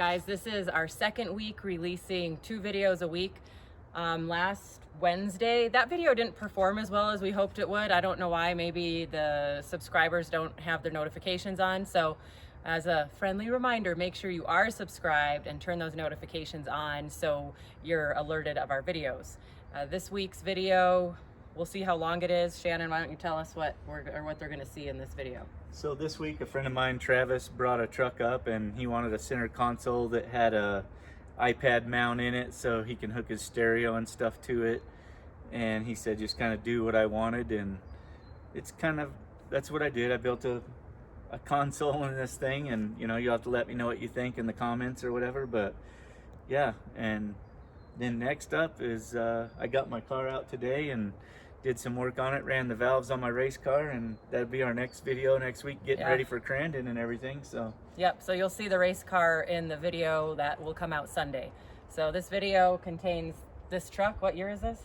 guys, this is our second week releasing 2 videos a week. Last Wednesday, that video didn't perform as well as we hoped it would. I don't know why. Maybe the subscribers don't have their notifications on. So as a friendly reminder, make sure you are subscribed and turn those notifications on so you're alerted of our videos. This week's video, we'll see how long it is. Shannon, why don't you tell us what they're going to see in this video? So this week, a friend of mine, Travis, brought a truck up and he wanted a center console that had a iPad mount in it so he can hook his stereo and stuff to it. And he said just kind of do what I wanted, and that's what I did. I built a console in this thing, and you know, you'll have to let me know what you think in the comments or whatever. But yeah, and then next up is I got my car out today and did some work on it, ran the valves on my race car, and that'll be our next video next week, getting ready for Crandon and everything. So yep, so you'll see the race car in the video that will come out Sunday. So this video contains this truck. What year is this?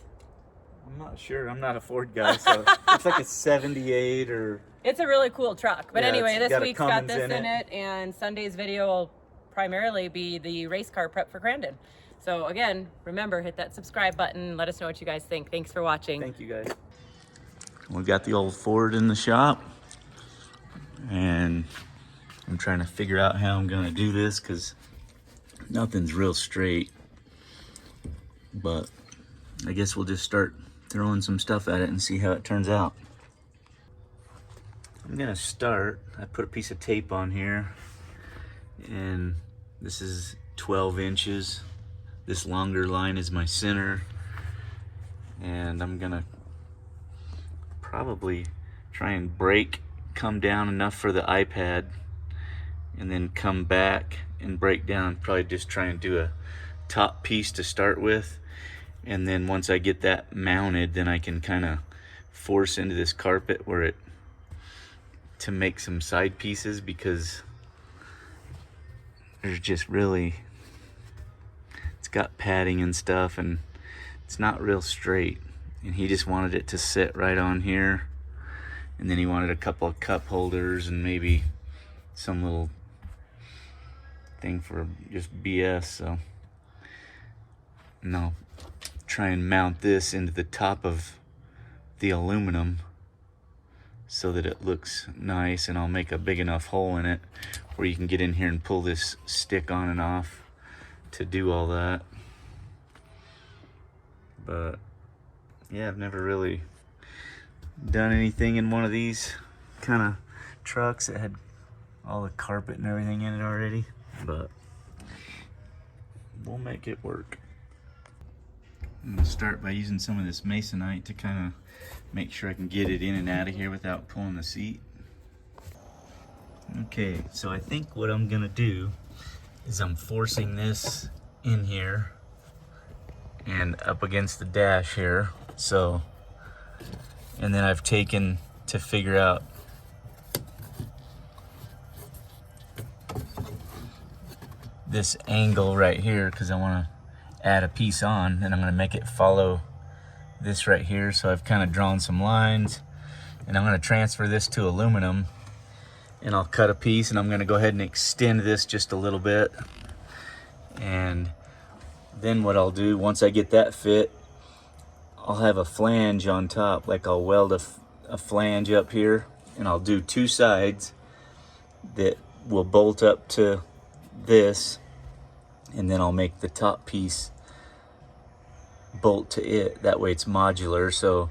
I'm not sure. I'm not a Ford guy, so it's like a 78 or... It's a really cool truck. But yeah, anyway, this week's got this in it, and Sunday's video will primarily be the race car prep for Crandon. So again, remember, hit that subscribe button. Let us know what you guys think. Thanks for watching. Thank you, guys. We got the old Ford in the shop, and I'm trying to figure out how I'm gonna do this because nothing's real straight. But I guess we'll just start throwing some stuff at it and see how it turns out. I'm gonna start, I put a piece of tape on here, and this is 12 inches. This longer line is my center, and I'm gonna probably try and come down enough for the iPad, and then come back and break down, probably just try and do a top piece to start with. And then once I get that mounted, then I can kind of force into this carpet to make some side pieces, because there's just really, it's got padding and stuff and it's not real straight. And he just wanted it to sit right on here. And then he wanted a couple of cup holders and maybe some little thing for just BS. So no, try and mount this into the top of the aluminum so that it looks nice, and I'll make a big enough hole in it where you can get in here and pull this stick on and off to do all that. But yeah, I've never really done anything in one of these kind of trucks that had all the carpet and everything in it already, but we'll make it work. I'm gonna start by using some of this masonite to kind of make sure I can get it in and out of here without pulling the seat. Okay, so I think what I'm gonna do is I'm forcing this in here and up against the dash here. So, and then I've taken to figure out this angle right here, because I want to add a piece on, and I'm going to make it follow this right here. So I've kind of drawn some lines, and I'm going to transfer this to aluminum, and I'll cut a piece, and I'm going to go ahead and extend this just a little bit. And then what I'll do, once I get that fit, I'll have a flange on top. Like I'll weld a flange up here, and I'll do 2 sides that will bolt up to this, and then I'll make the top piece bolt to it. That way it's modular, so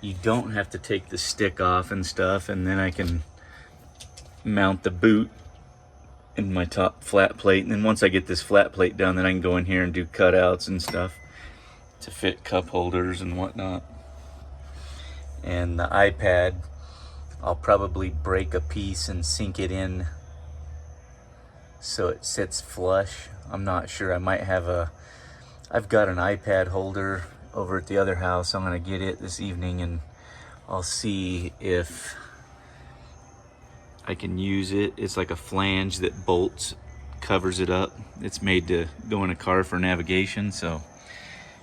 you don't have to take the stick off and stuff. And then I can mount the boot in my top flat plate, and then once I get this flat plate done, then I can go in here and do cutouts and stuff to fit cup holders and whatnot. And the iPad, I'll probably break a piece and sink it in so it sits flush. I'm not sure. I might have I've got an iPad holder over at the other house. I'm gonna get it this evening, and I'll see if I can use it. It's like a flange that bolts, covers it up. It's made to go in a car for navigation. So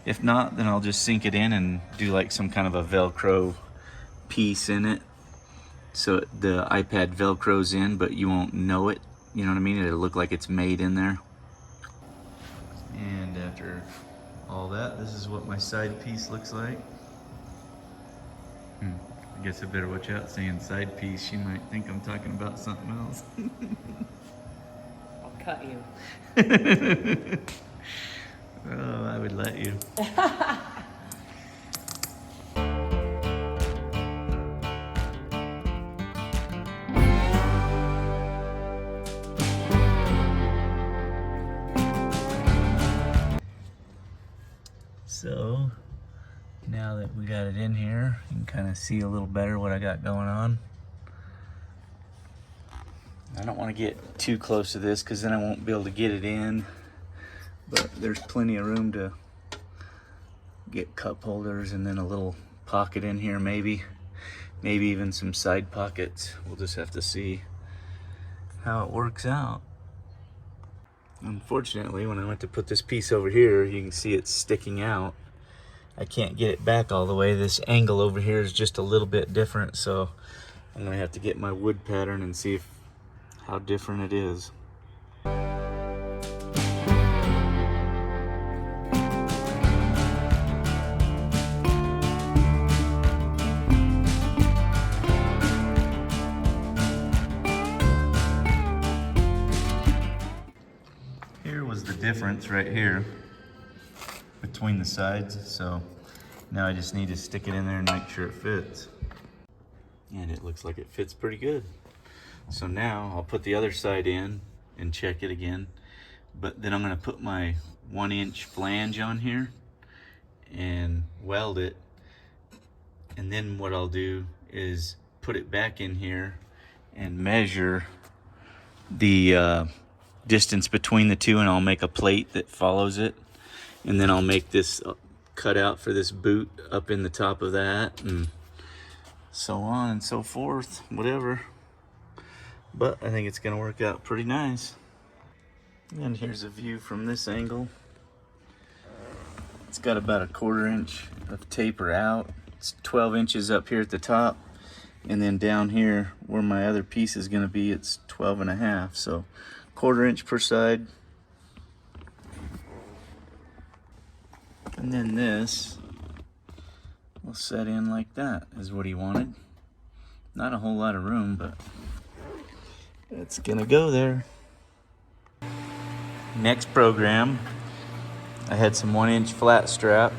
if not, then I'll just sink it in and do like some kind of a Velcro piece in it, so the iPad Velcros in, but you won't know it. You know what I mean? It'll look like it's made in there. And after all that, this is what my side piece looks like. I guess I better watch out saying side piece. She might think I'm talking about something else. I'll cut you. Oh, I would let you. So now that we got it in here, you can kind of see a little better what I got going on. I don't want to get too close to this because then I won't be able to get it in, but there's plenty of room to get cup holders and then a little pocket in here, maybe even some side pockets. We'll just have to see how it works out. Unfortunately, when I went to put this piece over here, you can see it's sticking out. I can't get it back all the way. This angle over here is just a little bit different, so I'm gonna have to get my wood pattern and see how different it is. Here was the difference right here between the sides, so now I just need to stick it in there and make sure it fits. And it looks like it fits pretty good. So now I'll put the other side in and check it again, but then I'm going to put my 1-inch flange on here and weld it, and then what I'll do is put it back in here and measure the distance between the two, and I'll make a plate that follows it, and then I'll make this cutout for this boot up in the top of that, and so on and so forth, whatever. But I think it's gonna work out pretty nice. And here's a view from this angle. It's got about a 1/4 inch of taper out. It's 12 inches up here at the top, and then down here where my other piece is gonna be, it's 12.5, so 1/4 inch per side. And then this will set in like that, is what he wanted. Not a whole lot of room, but it's gonna go there. Next program, I had some 1-inch flat strap,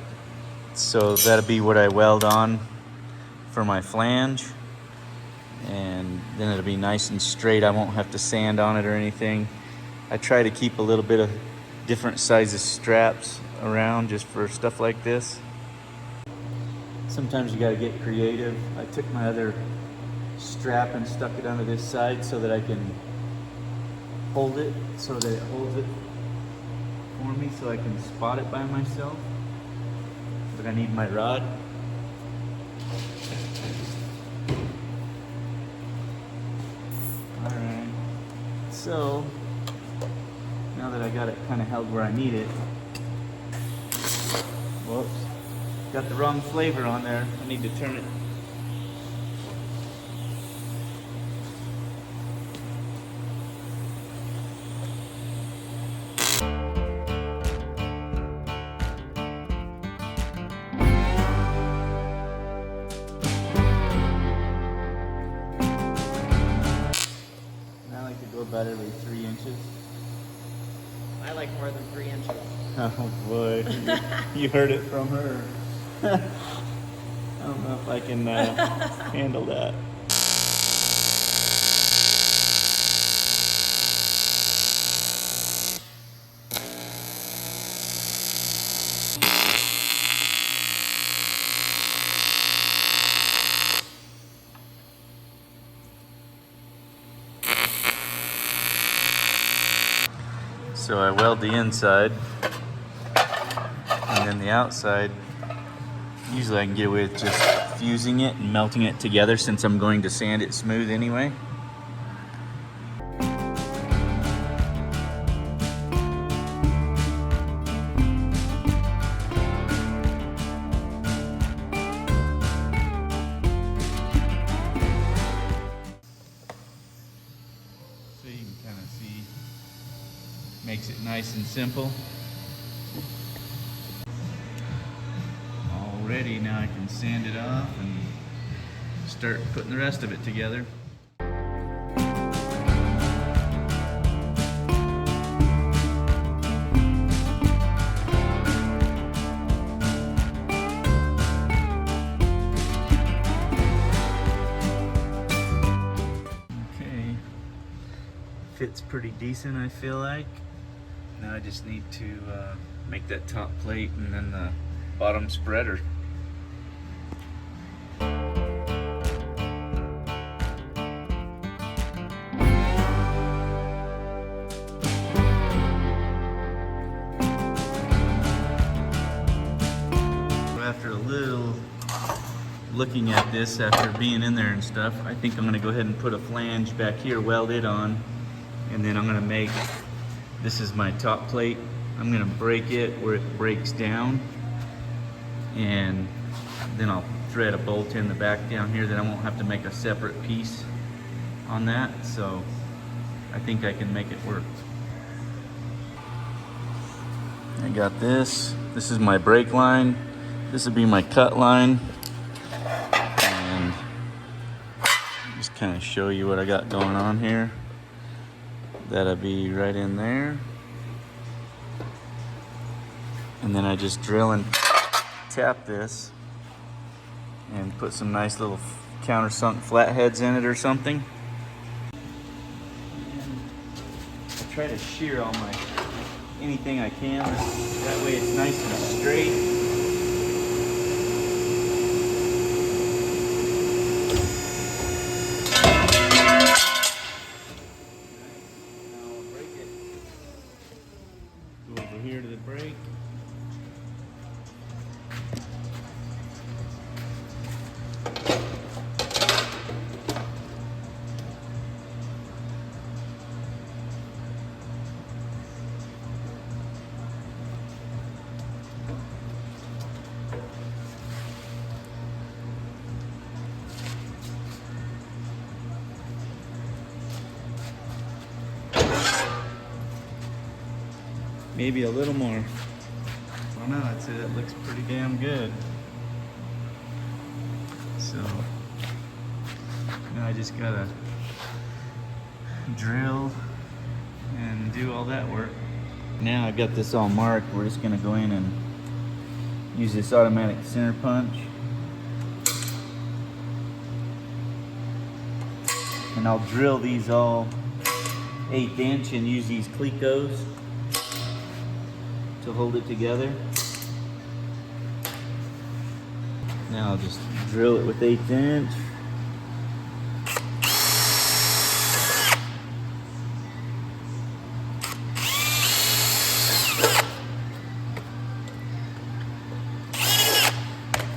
so that'll be what I weld on for my flange, and then it'll be nice and straight. I won't have to sand on it or anything. I try to keep a little bit of different sizes straps around just for stuff like this. Sometimes you gotta get creative. I took my other strap and stuck it under this side so that I can hold it, so that it holds it for me, so I can spot it by myself. But I need my rod. Alright, so now that I got it kind of held where I need it, whoops, got the wrong flavor on there. I need to turn it. About every 3 inches. I like more than 3 inches. Oh boy, you heard it from her. I don't know if I can handle that. So I weld the inside, and then the outside, usually I can get away with just fusing it and melting it together since I'm going to sand it smooth anyway. So you can kind of see, makes it nice and simple. ready. Now I can sand it off and start putting the rest of it together. Okay, fits pretty decent, I feel like. Now I just need to make that top plate and then the bottom spreader. After a little looking at this, after being in there and stuff, I think I'm gonna go ahead and put a flange back here, weld it on, and then I'm gonna make, this is my top plate, I'm gonna break it where it breaks down, and then I'll thread a bolt in the back down here, then I won't have to make a separate piece on that, so I think I can make it work. I got this. This is my brake line. This would be my cut line. And just kind of show you what I got going on here. That'll be right in there. And then I just drill and tap this and put some nice little countersunk flatheads in it or something. And I try to shear all my anything I can. That way it's nice and straight. Go over here to the brake. Maybe a little more. I don't know, I'd say that looks pretty damn good. So now I just gotta drill and do all that work. Now I've got this all marked, we're just gonna go in and use this automatic center punch. And I'll drill these all 1/8 inch and use these clecos to hold it together. Now I'll just drill it with 1/8 inch.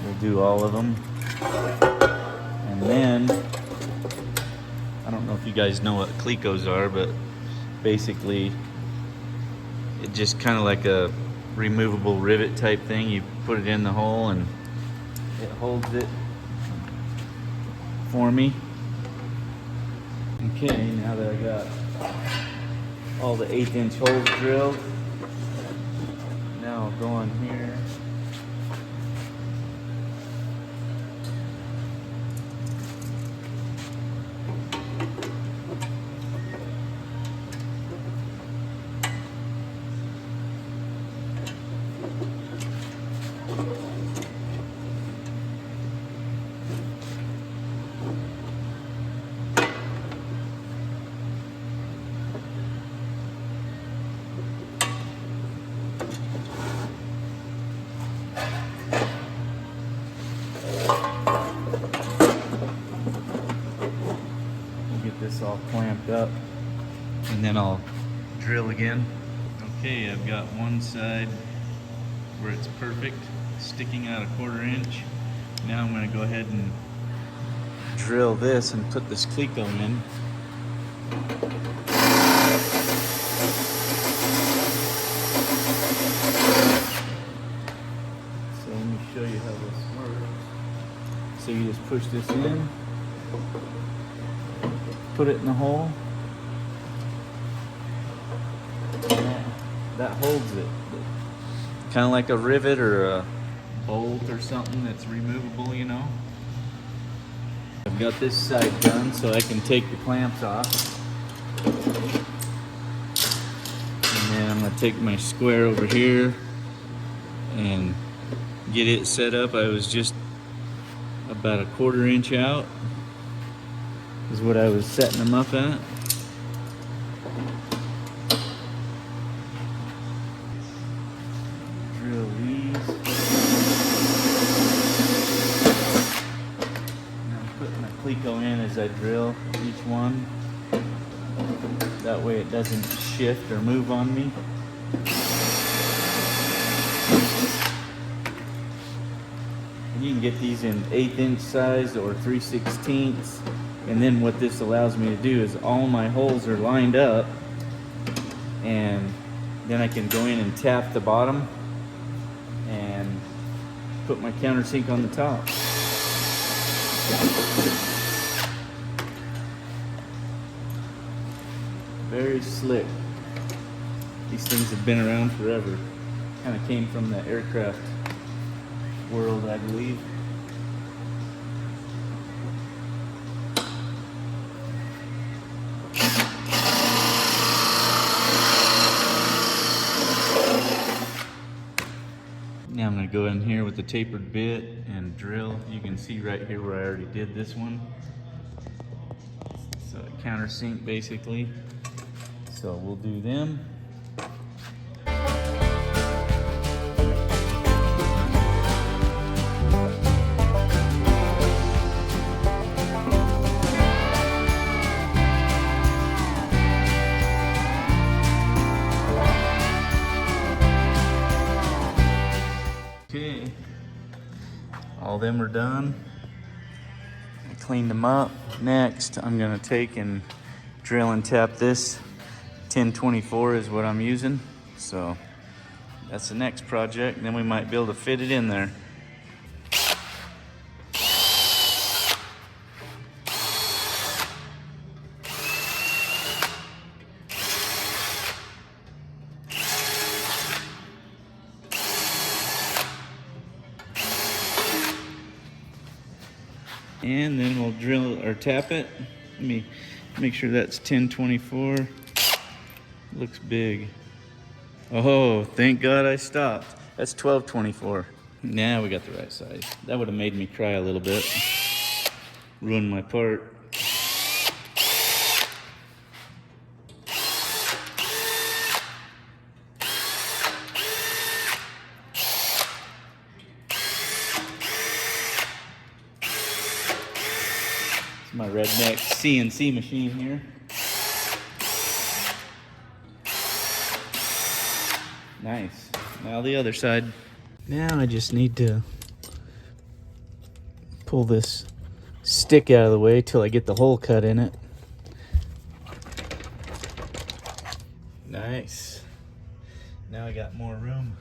We'll do all of them. And then, I don't know if you guys know what clecos are, but basically it's just kind of like a removable rivet type thing. You put it in the hole and it holds it for me. Okay, now that I got all the 1/8 inch holes drilled, now I'll go on here. This all clamped up, and then I'll drill again. Okay, I've got one side where it's perfect, sticking out 1/4 inch. Now I'm going to go ahead and drill this and put this cleco in. So let me show you how this works. So you just push this in, put it in the hole, and that holds it. Kind of like a rivet or a bolt or something that's removable, you know. I've got this side done so I can take the clamps off. And then I'm gonna take my square over here and get it set up. I was just about a 1/4 inch out is what I was setting them up at. Drill these. And I'm putting my cleco in as I drill each one. That way it doesn't shift or move on me. And you can get these in 1/8 inch size or 3/16. And then what this allows me to do is all my holes are lined up, and then I can go in and tap the bottom and put my countersink on the top. Very slick. These things have been around forever. Kind of came from the aircraft world, I believe. Now I'm going to go in here with the tapered bit and drill. You can see right here where I already did this one. So a countersink basically. So we'll do them. Okay, all them are done. I cleaned them up. Next, I'm gonna take and drill and tap this. 1024 is what I'm using. So that's the next project. Then we might be able to fit it in there. And then we'll drill or tap it. Let me make sure that's 1024. Looks big. Oh, thank God I stopped. That's 1224. Now we got the right size. That would have made me cry a little bit. Ruined my part. It's my redneck CNC machine here. Nice. Now the other side. Now I just need to pull this stick out of the way till I get the hole cut in it. Nice. Now I got more room.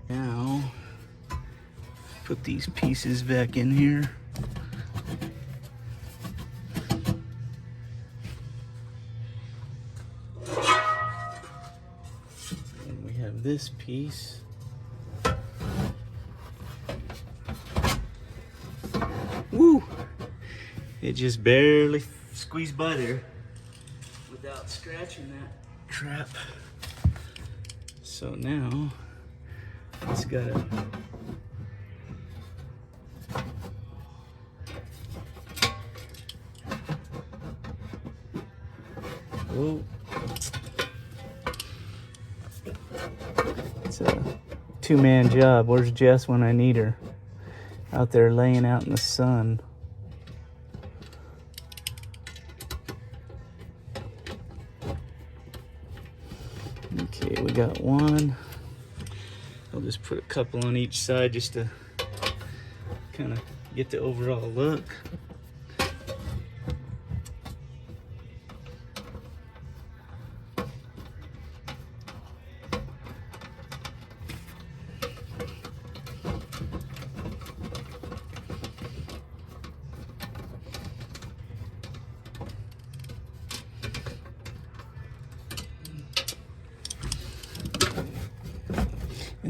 Now, put these pieces back in here. This piece. Woo! It just barely squeezed by there without scratching that crap. So now it's gotta whoa. It's a two-man job. Where's Jess when I need her? Out there laying out in the sun. Okay, we got one. I'll just put a couple on each side just to kind of get the overall look.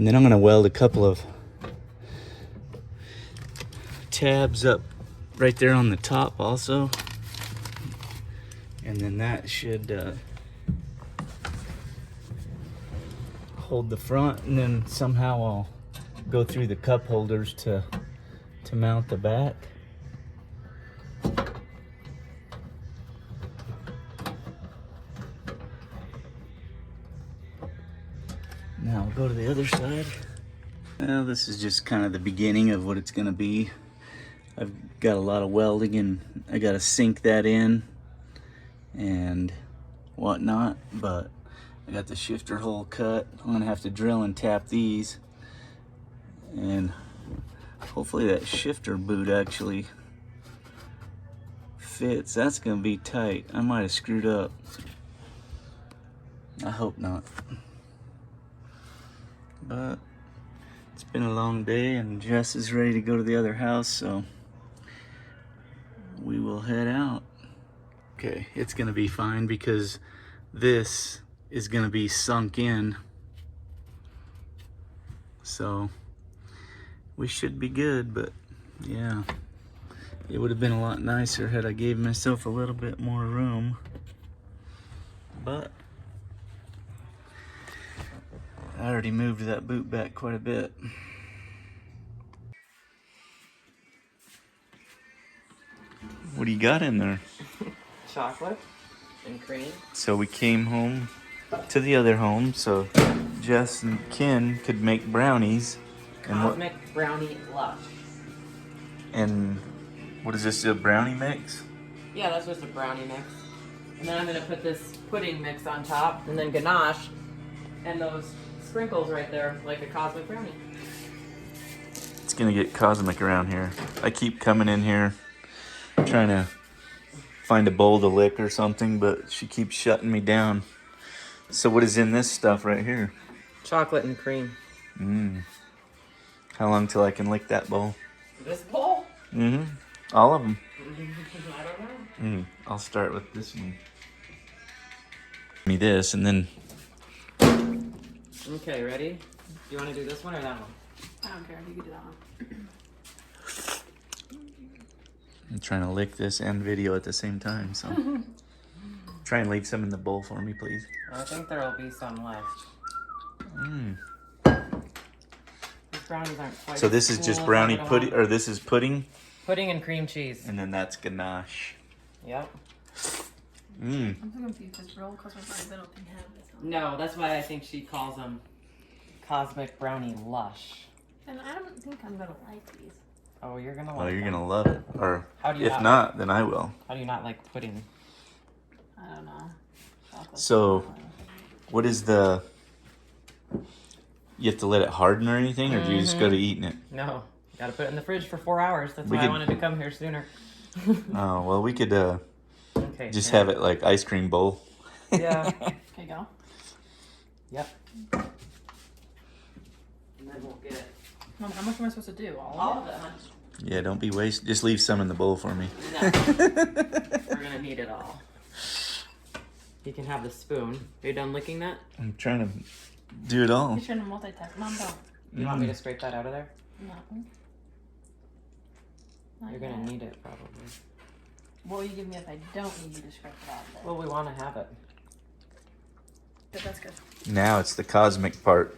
And then I'm gonna weld a couple of tabs up right there on the top also. And then that should hold the front, and then somehow I'll go through the cup holders to mount the back. Now we'll go to the other side. Well, this is just kind of the beginning of what it's gonna be. I've got a lot of welding and I gotta sink that in and whatnot, but I got the shifter hole cut. I'm gonna have to drill and tap these, and hopefully that shifter boot actually fits. That's gonna be tight. I might have screwed up. I hope not. But it's been a long day and Jess is ready to go to the other house, so we will head out. Okay, it's gonna be fine because this is gonna be sunk in, so we should be good. But yeah, it would have been a lot nicer had I gave myself a little bit more room, but I already moved that boot back quite a bit. What do you got in there? Chocolate and cream. So we came home to the other home so Jess and Ken could make brownies. Cosmic brownie lush. And what is this, a brownie mix? Yeah, that's just a brownie mix. And then I'm gonna put this pudding mix on top, and then ganache, and those sprinkles right there, like a cosmic brownie. It's gonna get cosmic around here. I keep coming in here trying to find a bowl to lick or something, but she keeps shutting me down. So what is in this stuff right here? Chocolate and cream. How long till I can lick that bowl? This bowl? All of them. I don't know. I'll start with this one. Give me this, and then Okay, ready? Do you want to do this one or that one? I don't care if you can do that one. I'm trying to lick this and video at the same time, so try and leave some in the bowl for me, please. I think there will be some left. These brownies aren't quite So this as is just cool as brownie I would pudding, want. or this is pudding, Pudding and cream cheese. and then that's ganache. Yep. I'm so confused because roll cosmic brownies I don't think have this on. No, that's why I think she calls them Cosmic Brownie Lush. And I don't think I'm gonna like these. Oh, you're gonna Well, like you're them. gonna love it, or How do you if not not, then I will. How do you not like pudding? I don't know. Chocolate. So, what is the? You have to let it harden or anything, or do you just go to eating it? No, you gotta put it in the fridge for 4 hours. That's We why I could- wanted to come here sooner. Oh well, we could Okay. just yeah. have it like ice cream bowl. Yeah. Okay, go. Yep. And then we'll get Mom, how much am I supposed to do? All all of of it? it, huh? Yeah, don't be waste. Just leave some in the bowl for me. No. We're gonna need it all. You can have the spoon. Are you done licking that? I'm trying to do it all. You're trying to multitask. Mom, don't. You want me to scrape that out of there? No. You're gonna need it probably. What will you give me if I don't need you to scrape it out of there? Well, we want to have it. But that's good. Now it's the cosmic part,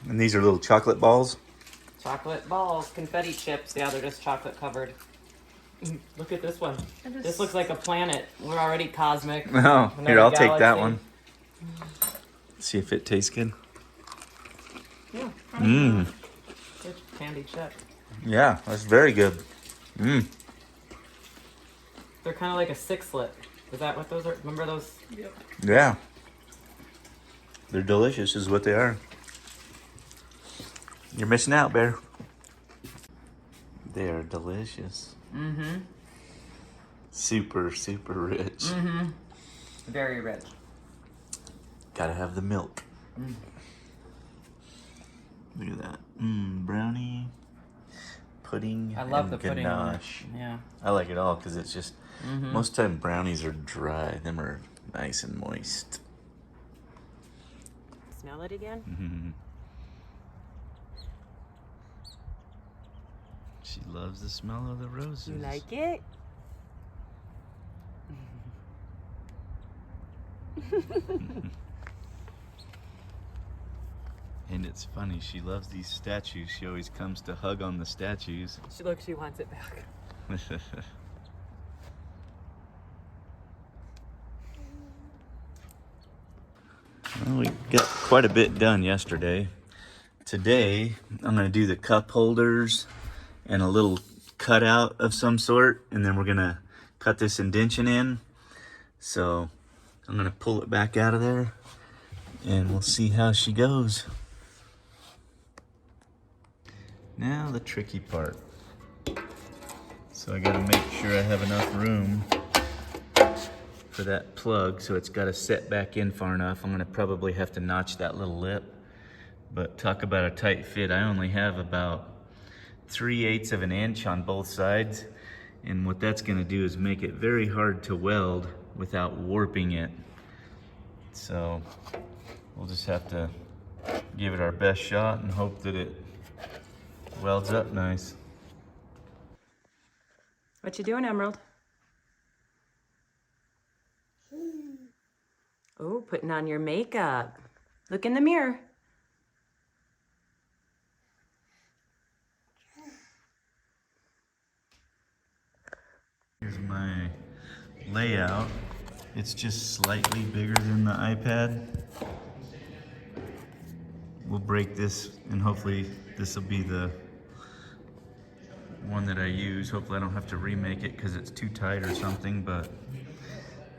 and these are little chocolate balls. Chocolate balls, confetti chips. Yeah, they're just chocolate covered. Look at this one. This looks like a planet. We're already cosmic. Oh, here, Another I'll take that galaxy. one. See if it tastes good. Yeah. Good candy chip. Yeah, that's very good. They're kind of like a sixlet. Is that what those are? Remember those? Yep. Yeah. They're delicious is what they are. You're missing out, Bear. They are delicious. Super, super rich. Very rich. Gotta have the milk. Look at that. Brownie, pudding, I love and the pudding on it. ganache. Yeah. I like it all because it's just, most of the time brownies are dry. Them are nice and moist. Smell it again? She loves the smell of the roses. You like it? And it's funny, she loves these statues. She always comes to hug on the statues. She wants it back. Well, we got quite a bit done yesterday. Today, I'm gonna do the cup holders and a little cutout of some sort, and then we're gonna cut this indention in. So I'm gonna pull it back out of there and we'll see how she goes. Now the tricky part. So I gotta make sure I have enough room for that plug, so it's gotta set back in far enough. I'm gonna probably have to notch that little lip, but talk about a tight fit. I only have about 3/8 of an inch on both sides, and what that's gonna do is make it very hard to weld without warping it. So we'll just have to give it our best shot and hope that it welds up nice. What you doing, Emerald? Oh, putting on your makeup. Look in the mirror. Here's my layout. It's just slightly bigger than the iPad. We'll break this and hopefully this will be the one that I use. Hopefully I don't have to remake it because it's too tight or something, but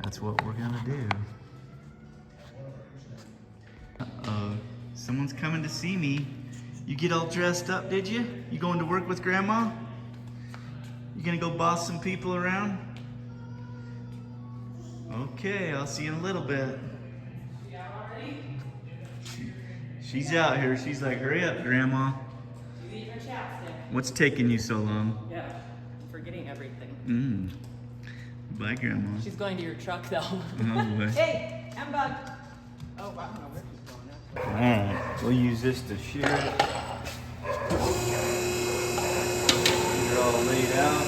that's what we're gonna do. Uh-oh, someone's coming to see me. You get all dressed up, did you? You going to work with Grandma? You gonna go boss some people around? Okay, I'll see you in a little bit. She's out here. She's like, hurry up, Grandma. You eat your chapstick. What's taking you so long? Yeah, I'm forgetting everything. Bye, Grandma. She's going to your truck, though. Oh, boy. Hey, M-Bug. Oh, I don't know where she's going now. Alright, we'll use this to shear it. They're all laid out.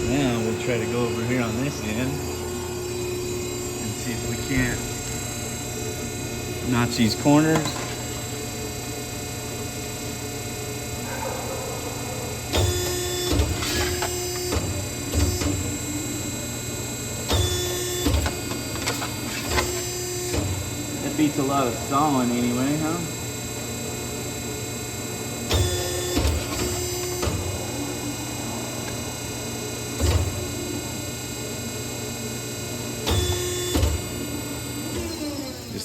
Now we'll try to go over here on this end and see if we can't notch these corners. That beats a lot of sawing anyway, huh?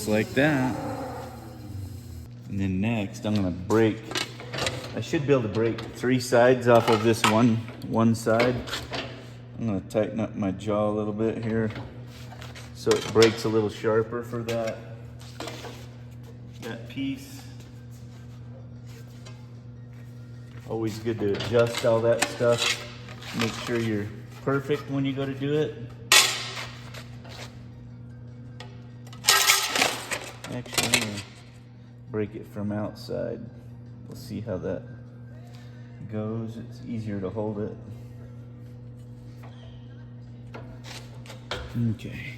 Like that. And then next I'm gonna break, I should be able to break 3 sides off of this one side. I'm gonna tighten up my jaw a little bit here so it breaks a little sharper for that piece. Always good to adjust all that stuff. Make sure you're perfect when you go to do it. Actually, I'm gonna break it from outside. We'll see how that goes. It's easier to hold it. Okay.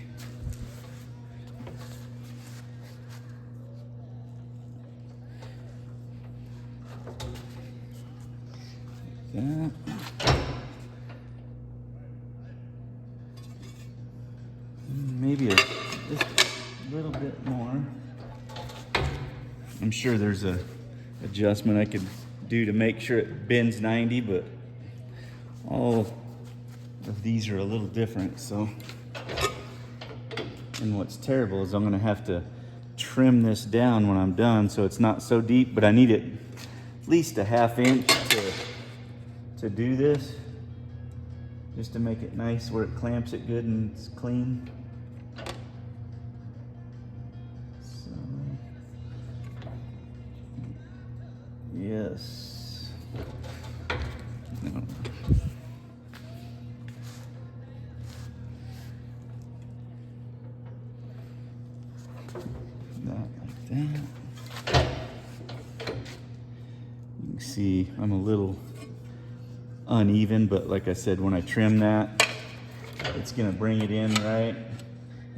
Like that. Maybe just a little bit more. I'm sure there's a adjustment I could do to make sure it bends 90, but all of these are a little different, so. And what's terrible is I'm gonna have to trim this down when I'm done so it's not so deep, but I need it at least a 1/2 inch to do this, just to make it nice where it clamps it good and it's clean. So, yes. No. That like that. You can see I'm a little uneven, but like I said, when I trim that, it's gonna bring it in right,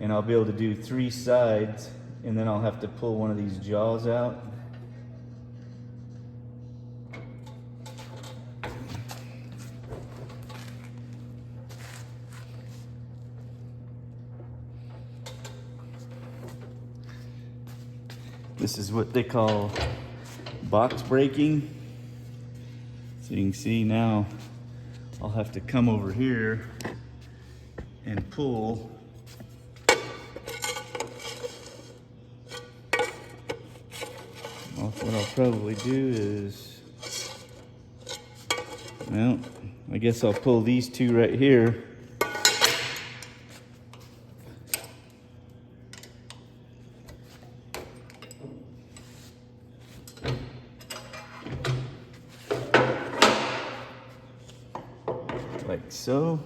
and I'll be able to do 3 sides, and then I'll have to pull one of these jaws out. This is what they call box breaking. So you can see now I'll have to come over here and pull. Well, what I'll probably do is, well, I guess I'll pull these 2 right here. Like so.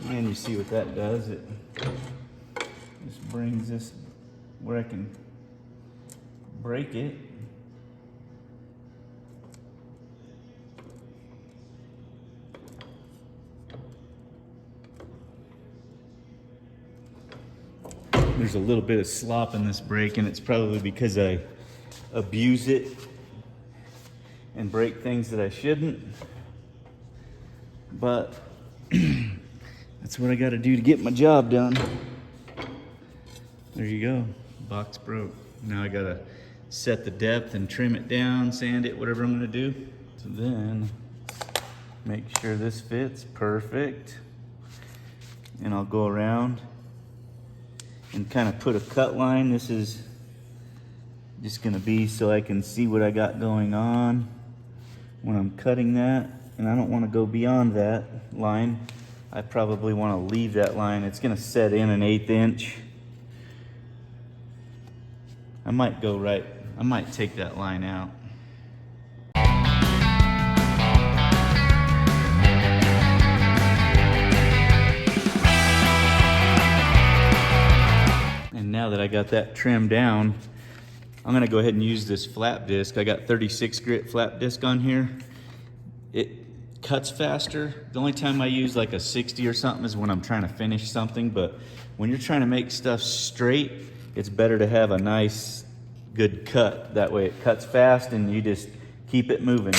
And you see what that does, it just brings this where I can break it. There's a little bit of slop in this brake, and it's probably because I abuse it and break things that I shouldn't. But that's what I got to do to get my job done. There you go. Box broke. Now I got to set the depth and trim it down, sand it, whatever I'm going to do. So then make sure this fits perfect. And I'll go around and kind of put a cut line. This is just gonna be so I can see what I got going on when I'm cutting that, and I don't want to go beyond that line. I probably want to leave that line. It's gonna set in an 1/8 inch. I might take that line out. Now that I got that trimmed down, I'm gonna go ahead and use this flap disc. I got 36 grit flap disc on here. It cuts faster. The only time I use like a 60 or something is when I'm trying to finish something, but when you're trying to make stuff straight, it's better to have a nice, good cut. That way it cuts fast and you just keep it moving.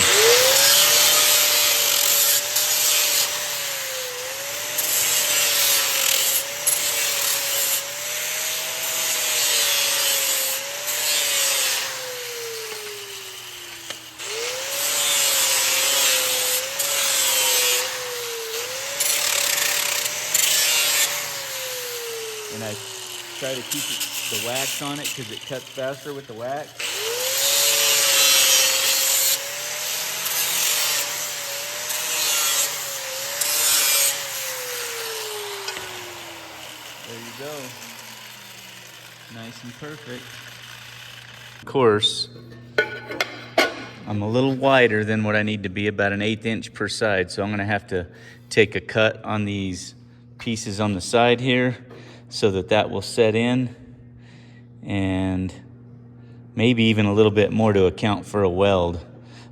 And I try to keep the wax on it because it cuts faster with the wax. There you go. Nice and perfect. Of course, I'm a little wider than what I need to be, about an 1/8 inch per side. So I'm gonna have to take a cut on these pieces on the side here, so that will set in, and maybe even a little bit more to account for a weld.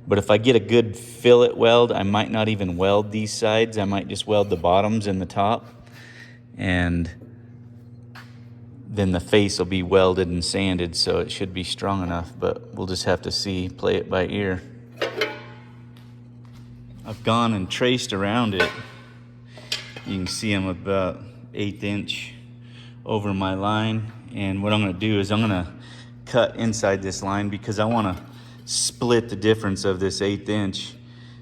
But if I get a good fillet weld, I might not even weld these sides. I might just weld the bottoms and the top, and then the face will be welded and sanded, so it should be strong enough, but we'll just have to see, play it by ear. I've gone and traced around it. You can see I'm about 1/8 inch over my line, and what I'm going to do is I'm going to cut inside this line because I want to split the difference of this 1/8 inch,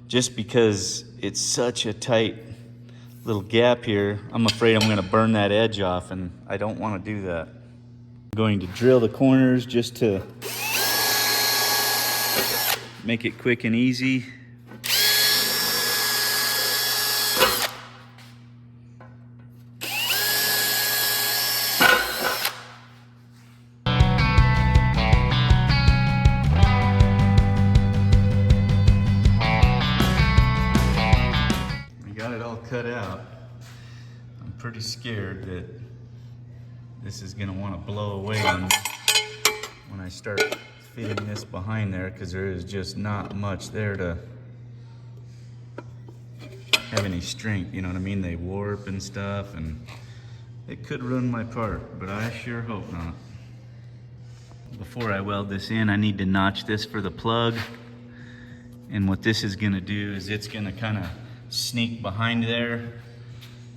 just because it's such a tight little gap here. I'm afraid I'm gonna burn that edge off, and I don't wanna do that. I'm going to drill the corners just to make it quick and easy. Cut out. I'm pretty scared that this is gonna want to blow away when I start fitting this behind there, because there is just not much there to have any strength, you know what I mean? They warp and stuff, and it could ruin my part, but I sure hope not. Before I weld this in, I need to notch this for the plug, and what this is gonna do is it's gonna kind of sneak behind there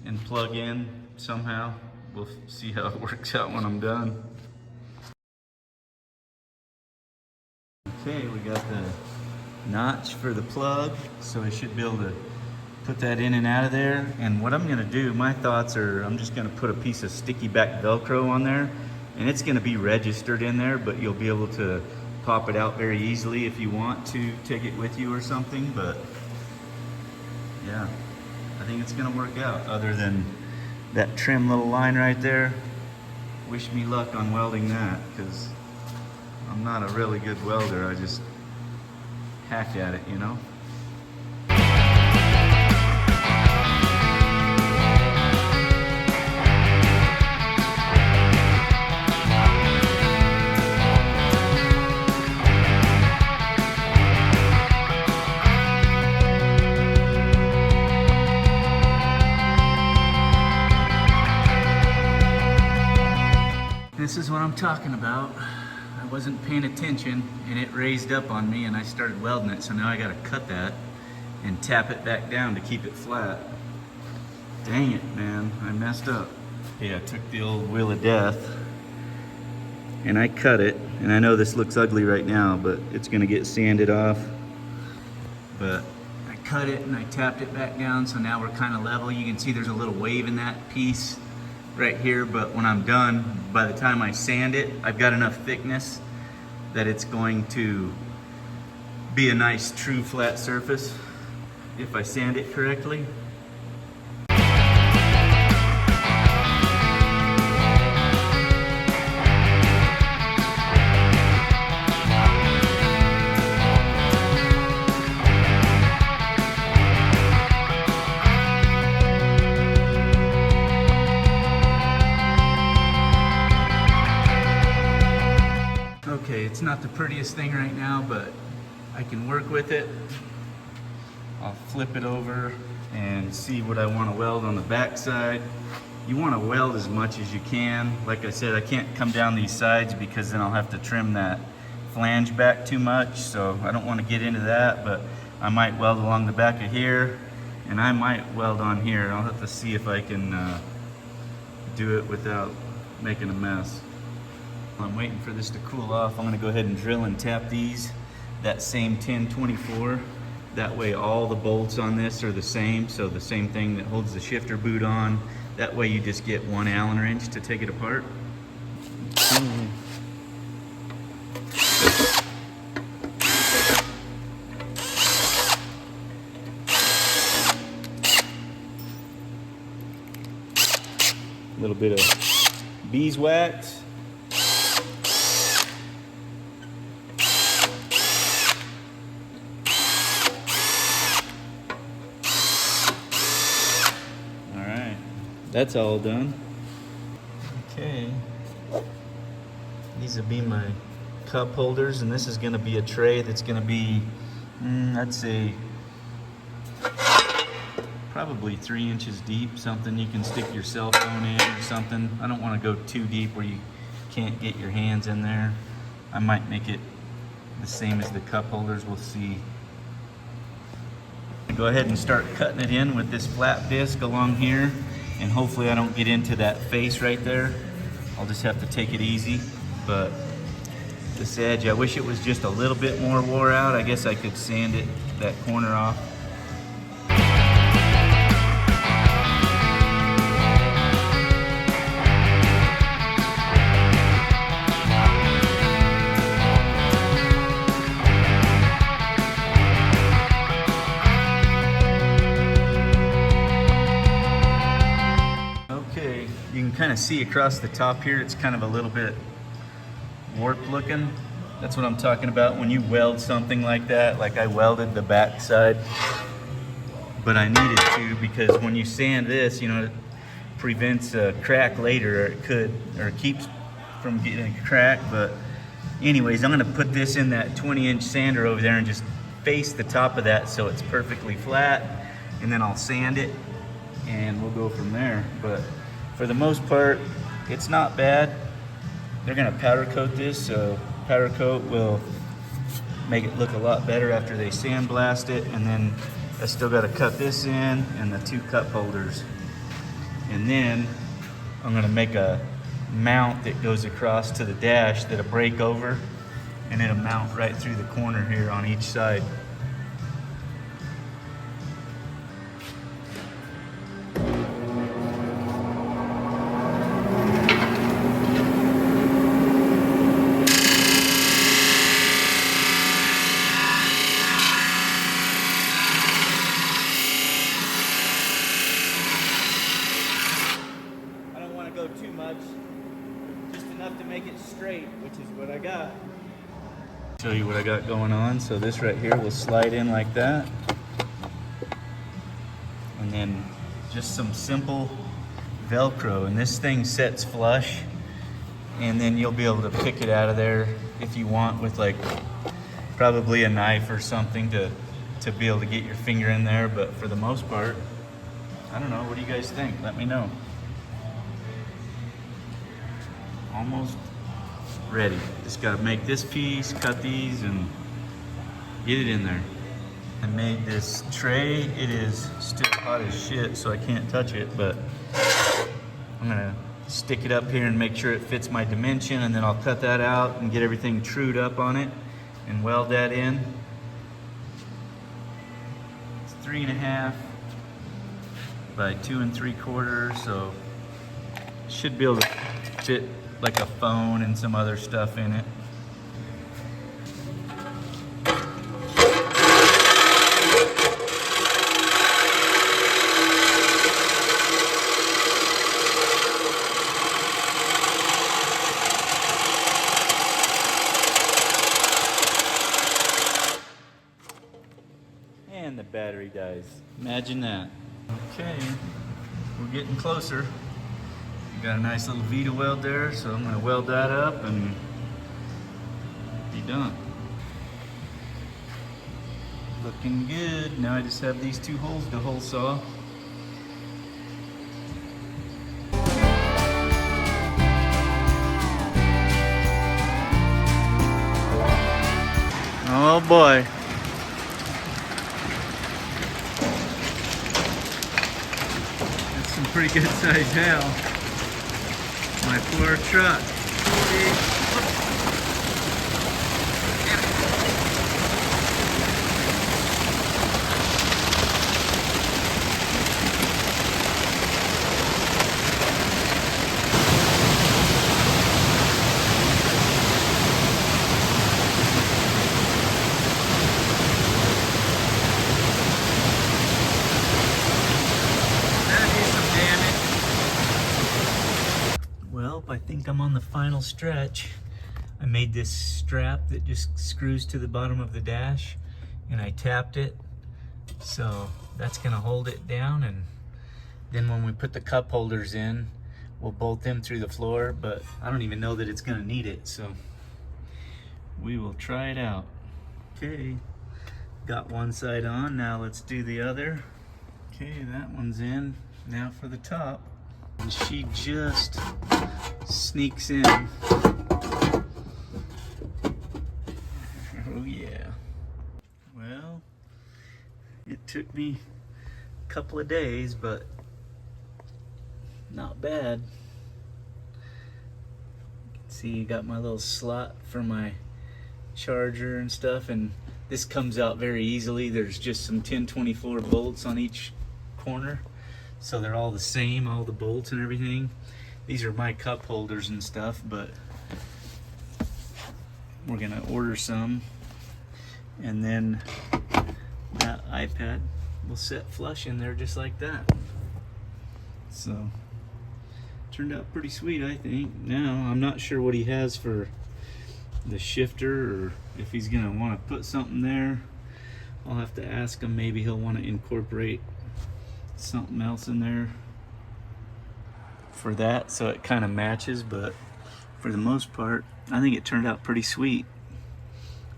and plug in somehow. We'll see how it works out when I'm done. Okay, we got the notch for the plug, so I should be able to put that in and out of there. And what I'm gonna do, my thoughts are, I'm just gonna put a piece of sticky back Velcro on there, and it's gonna be registered in there, but you'll be able to pop it out very easily if you want to take it with you or something. But yeah, I think it's gonna work out. Other than that trim little line right there, wish me luck on welding that, because I'm not a really good welder. I just hack at it, you know? This is what I'm talking about. I wasn't paying attention and it raised up on me and I started welding it, so now I gotta cut that and tap it back down to keep it flat. Dang it, man, I messed up. Yeah, I took the old wheel of death and I cut it, and I know this looks ugly right now, but it's gonna get sanded off. But I cut it and I tapped it back down, so now we're kind of level. You can see there's a little wave in that piece right here, but when I'm done, by the time I sand it, I've got enough thickness that it's going to be a nice true flat surface if I sand it correctly. It's not the prettiest thing right now, but I can work with it. I'll flip it over and see what I want to weld on the back side. You want to weld as much as you can. Like I said, I can't come down these sides because then I'll have to trim that flange back too much, so I don't want to get into that, but I might weld along the back of here, and I might weld on here. I'll have to see if I can do it without making a mess. I'm waiting for this to cool off. I'm gonna go ahead and drill and tap these that same 1024. That way all the bolts on this are the same, so the same thing that holds the shifter boot on. That way you just get 1 Allen wrench to take it apart. A little bit of beeswax. That's all done. Okay. These will be my cup holders, and this is going to be a tray that's going to be, I'd say, probably 3 inches deep. Something you can stick your cell phone in or something. I don't want to go too deep where you can't get your hands in there. I might make it the same as the cup holders. We'll see. Go ahead and start cutting it in with this flat disc along here. And hopefully I don't get into that face right there. I'll just have to take it easy. But this edge, I wish it was just a little bit more wore out. I guess I could sand it, that corner off. of see across the top here, it's kind of a little bit warped looking. That's what I'm talking about when you weld something like that. Like I welded the back side, but I needed to because when you sand this, you know, it prevents a crack later, or it could, or it keeps from getting a crack. But anyways, I'm gonna put this in that 20-inch sander over there and just face the top of that so it's perfectly flat, and then I'll sand it and we'll go from there. But for the most part, it's not bad. They're gonna powder coat this, so powder coat will make it look a lot better after they sandblast it. And then I still gotta cut this in and the 2 cup holders. And then I'm gonna make a mount that goes across to the dash that'll break over, and it'll mount right through the corner here on each side. Too much, just enough to make it straight, which is what I got. Show you what I got going on. So this right here will slide in like that, and then just some simple Velcro, and this thing sets flush, and then you'll be able to pick it out of there if you want with like probably a knife or something to be able to get your finger in there. But for the most part, I don't know, what do you guys think? Let me know. Almost ready. Just gotta make this piece, cut these, and get it in there. I made this tray. It is still hot as shit, so I can't touch it, but I'm gonna stick it up here and make sure it fits my dimension, and then I'll cut that out and get everything trued up on it and weld that in. It's 3.5 by 2 3/4, so should be able to fit like a phone and some other stuff in it. And the battery dies. Imagine that. Okay, we're getting closer. Got a nice little V to weld there, so I'm gonna weld that up and be done. Looking good. Now I just have these 2 holes to hole saw. Oh boy. That's some pretty good size hail. My poor truck. Well, I think I'm on the final stretch. I made this strap that just screws to the bottom of the dash, and I tapped it, so that's gonna hold it down. And then when we put the cup holders in, we'll bolt them through the floor, but I don't even know that it's gonna need it, so we will try it out. Okay, got one side on, now let's do the other. Okay, that one's in. Now for the top. And she just sneaks in. Oh yeah. Well, it took me a couple of days, but not bad. See, you got my little slot for my charger and stuff, and this comes out very easily. There's just some 1024 bolts on each corner, so they're all the same, all the bolts and everything. These are my cup holders and stuff, but we're gonna order some, and then that iPad will set flush in there just like that. So turned out pretty sweet, I think. Now, I'm not sure what he has for the shifter, or if he's gonna want to put something there. I'll have to ask him. Maybe he'll want to incorporate something else in there for that, so it kind of matches. But for the most part, I think it turned out pretty sweet.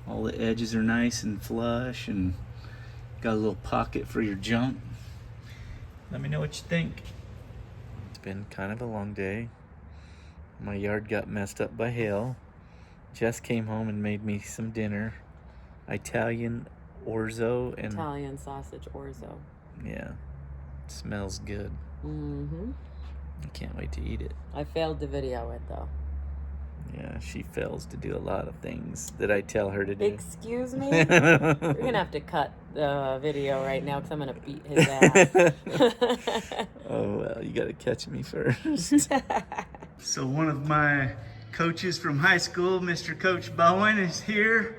All the edges are nice and flush, and got a little pocket for your junk. Let me know what you think. It's been kind of a long day. My yard got messed up by hail. Jess came home and made me some dinner. Italian orzo and Italian sausage orzo. yeah, it smells good. Mm-hmm. I can't wait to eat it. I failed to video it though. Yeah, she fails to do a lot of things that I tell her to do. Excuse me? You're gonna have to cut the video right now because I'm gonna beat his ass. Oh, well, you gotta catch me first. So one of my coaches from high school, Mr. Coach Bowen, is here,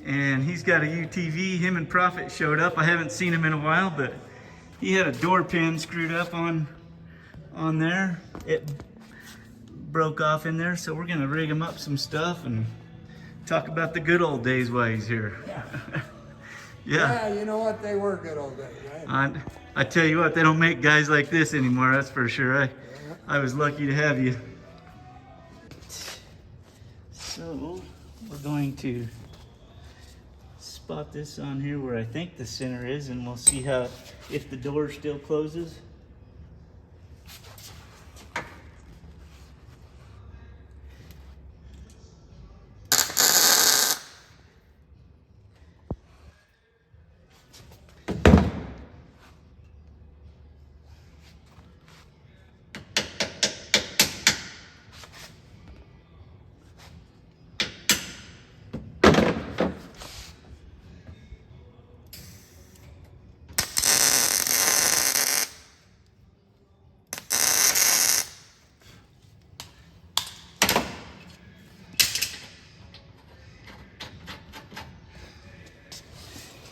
and he's got a UTV. Him and Prophet showed up. I haven't seen him in a while, but he had a door pin screwed up on there. It broke off in there, so we're gonna rig him up some stuff and talk about the good old days while he's here. Yeah, you know what? They were good old days, right? I tell you what, they don't make guys like this anymore, that's for sure. I was lucky to have you. So, we're going to spot this on here where I think the center is, and we'll see if the door still closes.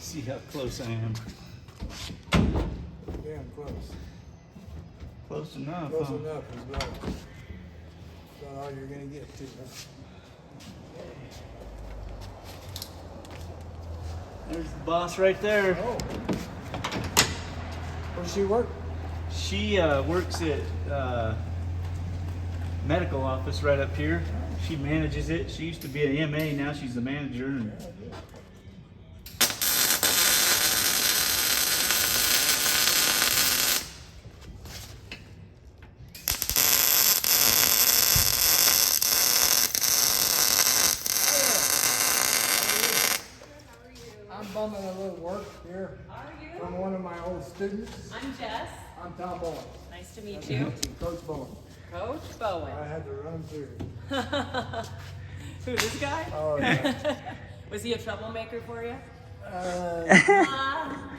See how close I am. Damn close. Close enough. Close huh? enough is about all you're gonna get to. Huh? There's the boss right there. Oh. Where does she work? She works at medical office right up here. She manages it. She used to be an MA, now she's the manager. And I'm bumming a little work here from one of my old students. I'm Jess. I'm Tom Bowen. Nice to meet you. Coach Bowen. Coach Bowen. I had to run through. Who, this guy? Oh, yeah. Was he a troublemaker for you?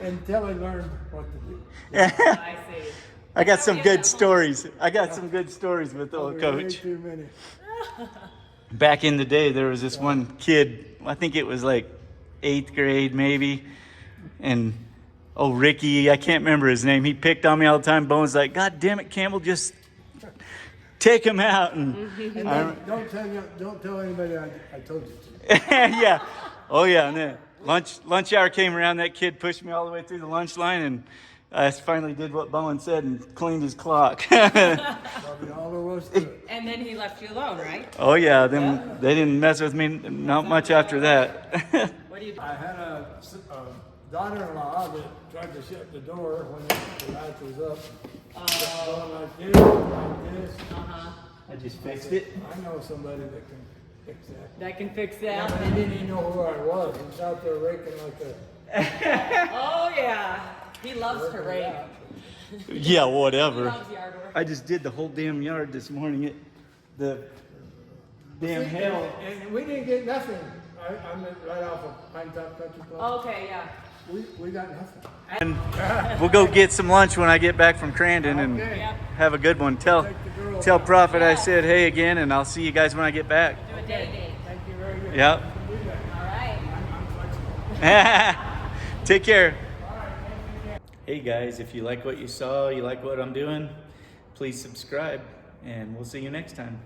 Until I learned what to do. I see. I got some good stories. I got some good stories with the old Way coach. too many. Back in the day, there was this one kid, I think it was like 8th grade maybe, and Ricky, I can't remember his name, he picked on me all the time. Bowen's like, God damn it, Campbell, just take him out. And And don't tell anybody I told you to. yeah, oh yeah, and then lunch hour came around, that kid pushed me all the way through the lunch line, and I finally did what Bowen said and cleaned his clock. Probably all there was to it. And then he left you alone, right? Oh yeah, they didn't mess with me not much after that. What do you do? I had a daughter-in-law that tried to shut the door when the latch was up. Going like this. I just fixed it. I know somebody that can fix that. That can fix Yeah, that. but he didn't even know who I was. He was out there raking like a... Oh yeah. He loves to rake. Yeah, He whatever. loves yard work. I just did the whole damn yard this morning. The damn hail. And we didn't get nothing. I'm right off of Pine Top Country Club. Okay, yeah. We got nothing. And we'll go get some lunch when I get back from Crandon and Okay. Yep. have a good one. Tell Take the girls out. Prophet I said hey again, and I'll see you guys when I get back. Do a day date. Thank you very much. Yep. Do that. All right. I'm flexible. Take care. Hey guys, if you like what you saw, you like what I'm doing, please subscribe. and we'll see you next time.